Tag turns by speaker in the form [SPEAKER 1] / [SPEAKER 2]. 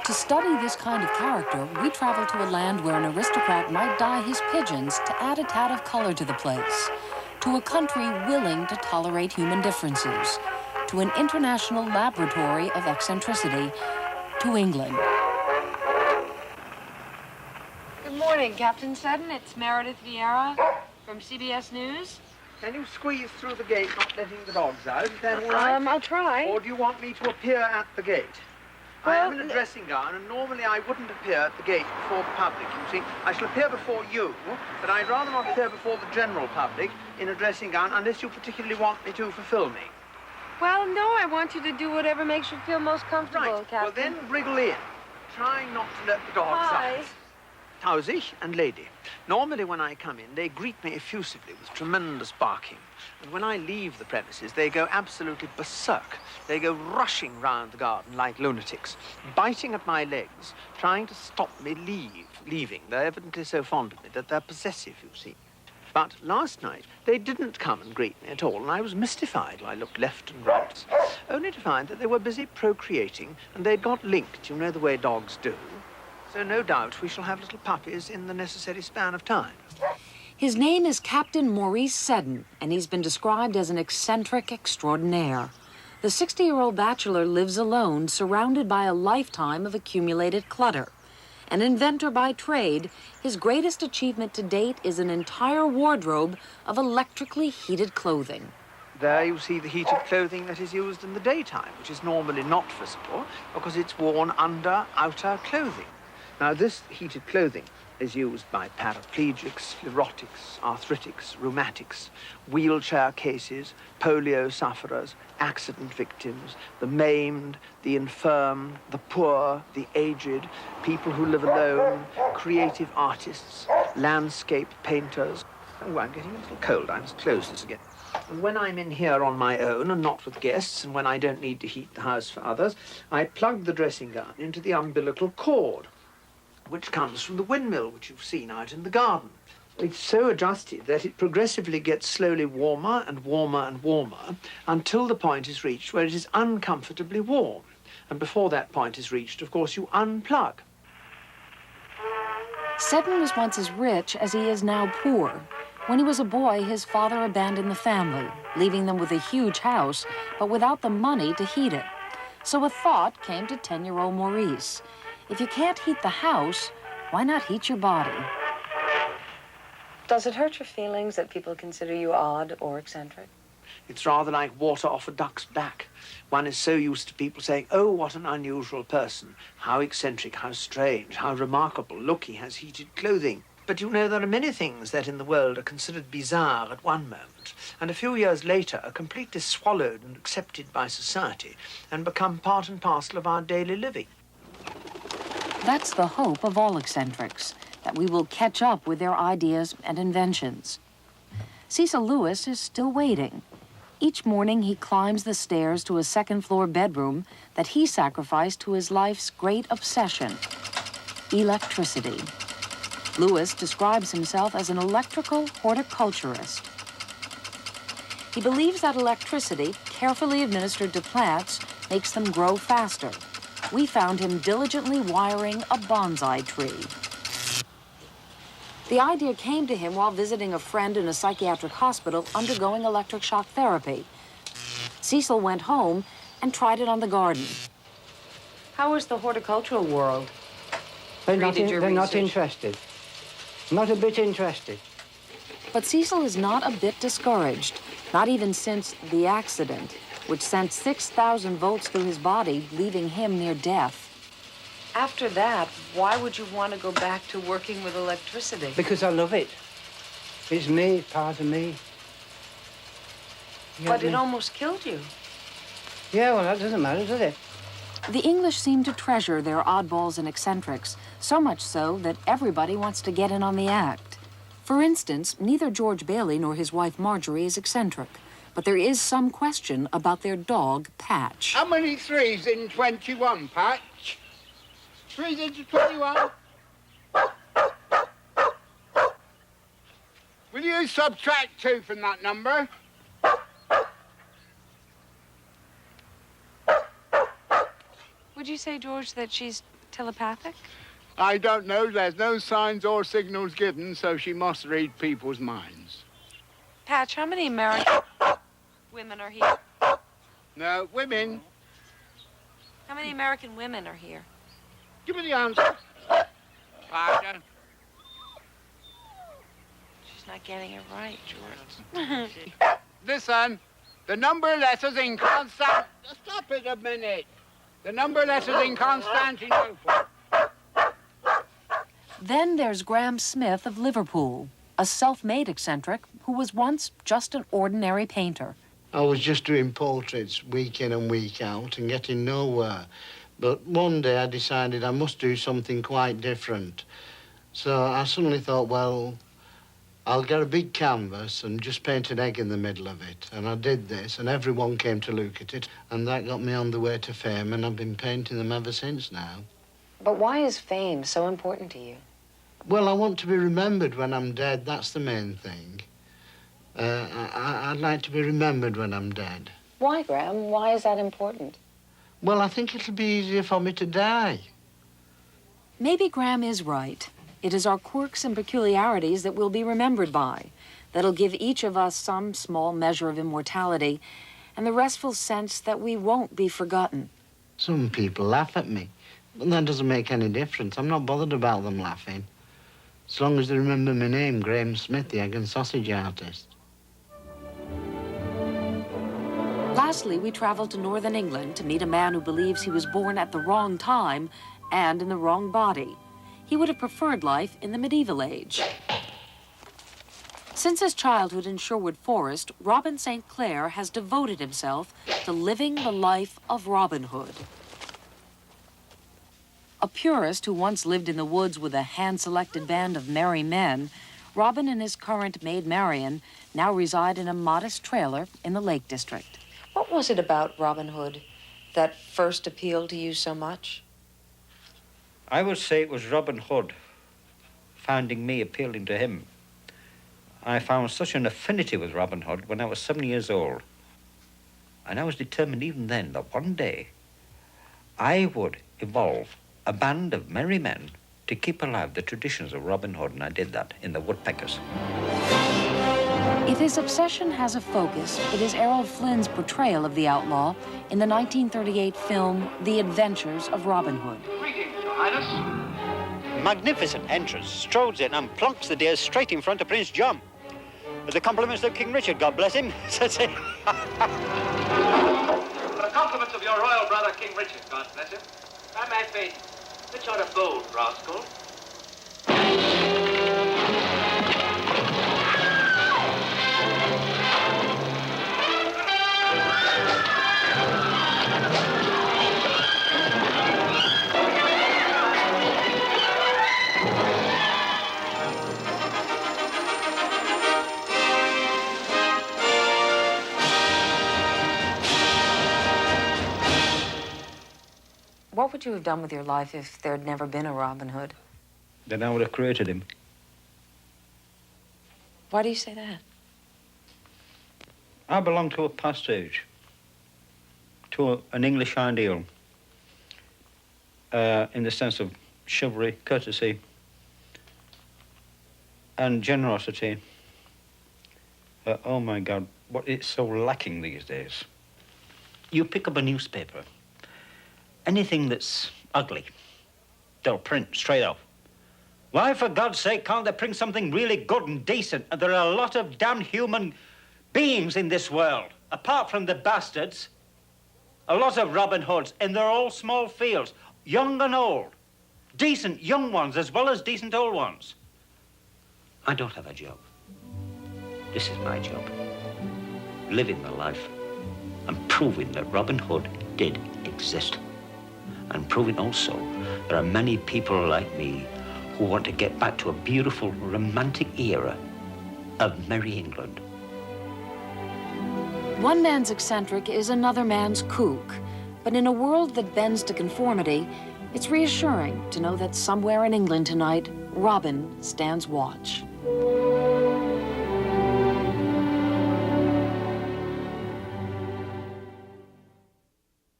[SPEAKER 1] To study this kind of character, we travel to a land where an aristocrat might dye his pigeons to add a tad of color to the place, to a country willing to tolerate human differences, to an international laboratory of eccentricity, to England.
[SPEAKER 2] Good morning, Captain Sutton. It's Meredith Vieira from CBS News.
[SPEAKER 3] Can you squeeze through the gate, not letting the dogs out? Is that all right?
[SPEAKER 2] I'll try.
[SPEAKER 3] Or do you want me to appear at the gate? I am in a dressing gown, and normally I wouldn't appear at the gate before the public, you see. I shall appear before you, but I'd rather not appear before the general public in a dressing gown unless you particularly want me to for filming.
[SPEAKER 2] Well, no, I want you to do whatever makes you feel most comfortable,
[SPEAKER 3] Right.
[SPEAKER 2] Captain.
[SPEAKER 3] Well, then wriggle in, trying not to let the dogs
[SPEAKER 2] Hi.
[SPEAKER 3] out. Tausig and lady. Normally when I come in, they greet me effusively with tremendous barking. And when I leave the premises, they go absolutely berserk. They go rushing round the garden like lunatics, biting at my legs, trying to stop me leaving. They're evidently so fond of me that they're possessive, you see. But last night, they didn't come and greet me at all, and I was mystified. I looked left and right, only to find that they were busy procreating, and they'd got linked, you know the way dogs do. So no doubt we shall have little puppies in the necessary span of time.
[SPEAKER 1] His name is Captain Maurice Seddon, and he's been described as an eccentric extraordinaire. The 60-year-old bachelor lives alone, surrounded by a lifetime of accumulated clutter. An inventor by trade, his greatest achievement to date is an entire wardrobe of electrically heated clothing.
[SPEAKER 3] There you see the heated clothing that is used in the daytime, which is normally not visible because it's worn under outer clothing. Now, this heated clothing is used by paraplegics, sclerotics, arthritics, rheumatics, wheelchair cases, polio sufferers, accident victims, the maimed, the infirm, the poor, the aged, people who live alone, creative artists, landscape painters. Oh, I'm getting a little cold. I must close this again. And when I'm in here on my own and not with guests, and when I don't need to heat the house for others, I plug the dressing gown into the umbilical cord, which comes from the windmill which you've seen out in the garden. It's so adjusted that it progressively gets slowly warmer and warmer and warmer until the point is reached where it is uncomfortably warm. And before that point is reached, of course, you unplug.
[SPEAKER 1] Seddon was once as rich as he is now poor. When he was a boy, his father abandoned the family, leaving them with a huge house, but without the money to heat it. So a thought came to 10-year-old Maurice. If you can't heat the house, why not heat your body?
[SPEAKER 2] Does it hurt your feelings that people consider you odd or eccentric?
[SPEAKER 3] It's rather like water off a duck's back. One is so used to people saying, oh, what an unusual person. How eccentric, how strange, how remarkable. Look, he has heated clothing. But you know, there are many things that in the world are considered bizarre at one moment, and a few years later are completely swallowed and accepted by society and become part and parcel of our daily living.
[SPEAKER 1] That's the hope of all eccentrics, that we will catch up with their ideas and inventions. Cecil Lewis is still waiting. Each morning he climbs the stairs to a second-floor bedroom that he sacrificed to his life's great obsession, electricity. Lewis describes himself as an electrical horticulturist. He believes that electricity, carefully administered to plants, makes them grow faster. We found him diligently wiring a bonsai tree. The idea came to him while visiting a friend in a psychiatric hospital undergoing electric shock therapy. Cecil went home and tried it on the garden.
[SPEAKER 2] How is the horticultural world?
[SPEAKER 4] They're not interested. Not a bit interested.
[SPEAKER 1] But Cecil is not a bit discouraged, not even since the accident, which sent 6,000 volts through his body, leaving him near death.
[SPEAKER 2] After that, why would you want to go back to working with electricity?
[SPEAKER 4] Because I love it. It's me, part of me.
[SPEAKER 2] But it almost killed you.
[SPEAKER 4] Yeah, well, that doesn't matter, does it?
[SPEAKER 1] The English seem to treasure their oddballs and eccentrics, so much so that everybody wants to get in on the act. For instance, neither George Bailey nor his wife Marjorie is eccentric, but there is some question about their dog, Patch.
[SPEAKER 5] How many threes in 21, Patch? 3 into 21? Will you subtract 2 from that number?
[SPEAKER 2] Would you say, George, that she's Telepathic?
[SPEAKER 5] I don't know. There's no signs or signals given, so she must read people's minds.
[SPEAKER 2] Patch, how many American women are here?
[SPEAKER 5] No, women.
[SPEAKER 2] How many American women are here?
[SPEAKER 5] Give me the answer. Pardon?
[SPEAKER 2] She's not getting it right, George.
[SPEAKER 5] Listen, the number of letters in Constant... Stop it a minute. The number of letters in Constantinople.
[SPEAKER 1] Then there's Graham Smith of Liverpool, a self-made eccentric who was once just an ordinary painter.
[SPEAKER 6] I was just doing portraits week in and week out and getting nowhere. But one day I decided I must do something quite different. So I suddenly thought, well, I'll get a big canvas and just paint an egg in the middle of it. And I did this, and everyone came to look at it, and that got me on the way to fame, and I've been painting them ever since now.
[SPEAKER 2] But why is fame so important to you?
[SPEAKER 6] Well, I want to be remembered when I'm dead. That's the main thing. I'd like to be remembered when I'm dead.
[SPEAKER 2] Why, Graham? Why is that important?
[SPEAKER 6] Well, I think it'll be easier for me to die.
[SPEAKER 1] Maybe Graham is right. It is our quirks and peculiarities that we'll be remembered by, that'll give each of us some small measure of immortality and the restful sense that we won't be forgotten.
[SPEAKER 6] Some people laugh at me, but that doesn't make any difference. I'm not bothered about them laughing. As long as they remember my name, Graham Smith, the egg and sausage artist.
[SPEAKER 1] Lastly, we travel to northern England to meet a man who believes he was born at the wrong time and in the wrong body. He would have preferred life in the medieval age. Since his childhood in Sherwood Forest, Robin St. Clair has devoted himself to living the life of Robin Hood. A purist who once lived in the woods with a hand-selected band of merry men, Robin and his current maid Marian now reside in a modest trailer in the Lake District.
[SPEAKER 2] What was it about Robin Hood that first appealed to you so much?
[SPEAKER 7] I would say it was Robin Hood finding me appealing to him. I found such an affinity with Robin Hood when I was 7 years old. And I was determined even then that one day I would evolve a band of merry men to keep alive the traditions of Robin Hood, and I did that in the Woodpeckers.
[SPEAKER 1] If his obsession has a focus, it is Errol Flynn's portrayal of the outlaw in the 1938 film The Adventures of Robin Hood.
[SPEAKER 8] Greetings, Your Highness.
[SPEAKER 7] Magnificent entrance, strodes in and plonks the deer straight in front of Prince John. With the compliments of King Richard, God bless him, says he.
[SPEAKER 8] For the compliments of your royal brother, King Richard, God bless him. By my faith, which are a bold rascal.
[SPEAKER 2] What would you have done with your life if there'd never been a Robin Hood?
[SPEAKER 7] Then I would have created him.
[SPEAKER 2] Why do you say that?
[SPEAKER 7] I belong to a past age, to an English ideal, in the sense of chivalry, courtesy, and generosity. Oh my God, what it's so lacking these days. You pick up a newspaper, anything that's ugly, they'll print straight off. Why, for God's sake, can't they print something really good and decent? And there are a lot of damn human beings in this world, apart from the bastards. A lot of Robin Hoods, and they're all small fields, young and old. Decent young ones as well as decent old ones. I don't have a job. This is my job. Living the life and proving that Robin Hood did exist. And proving also there are many people like me who want to get back to a beautiful, romantic era of merry England.
[SPEAKER 1] One man's eccentric is another man's kook. But in a world that bends to conformity, it's reassuring to know that somewhere in England tonight, Robin stands watch.